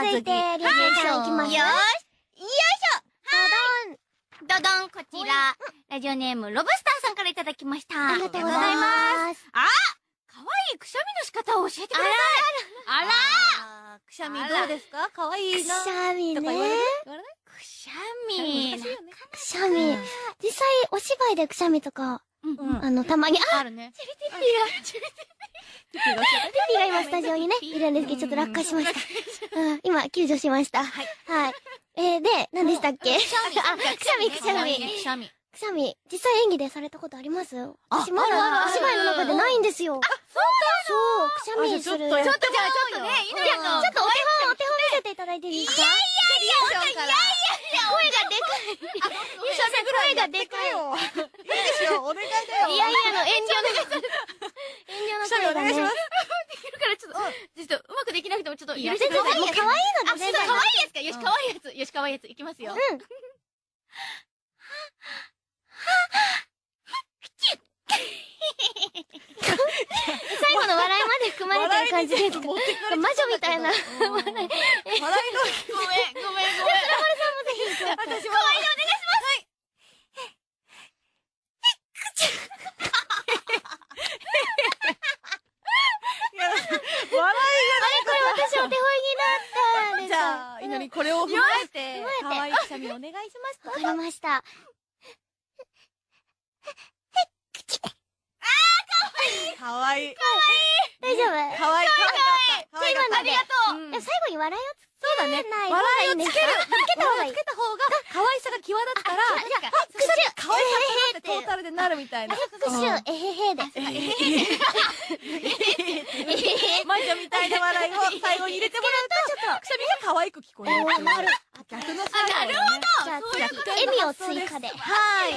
続いて、リュウジェイさんいきます。よーし。よいしょ。ドドン。ドドン、こちら。ラジオネーム、ロブスターさんからいただきました。ありがとうございます。かわいいくしゃみの仕方を教えてください。あらくしゃみどうですか？かわいいな。くしゃみね。言われない？くしゃみ。くしゃみ。実際、お芝居でくしゃみとか、たまに、あるね。ピピが今スタジオにね、いるんですけど、ちょっと落下しました。今、救助しました。はい。で、何でしたっけ？くしゃみ。くしゃみ、実際演技でされたことあります？私まだお芝居の中でないんですよ。そう、くしゃみする。ちょっとね、ちょっとお手本見せていただいていいですか？声がでかい。声がでかい。いいですよ、お願いだよ。遠慮の声がね。できるからちょっとうまくできなくてもちょっと許してください。もう可愛いので全然。可愛いやつか。よし、可愛いやつ。よし、可愛いやつ。いきますよ。最後の笑いまで含まれてる感じですか？魔女みたいな。笑いの。ごめん。それはるさんもぜひ。私も。可愛いのお願いします。笑いがこれ私お手本になった。じゃあ、いのにこれを踏まえて、かわいいくしゃみお願いします。わかりました。かわいい。大丈夫？かわいい。最後まで。ありがとう。最後に笑いをそうだね。ない。笑いをつける。つけた方がいい。つけた方が、可愛さが際立つから、くしゅ。可愛さってトータルでなるみたいな。くしゅ、えへへで。魔女みたいな笑いを最後に入れてもらうと、くしゃみが可愛く聞こえる。なる。逆のなるほど。じゃあ次、笑みを追加で。はい。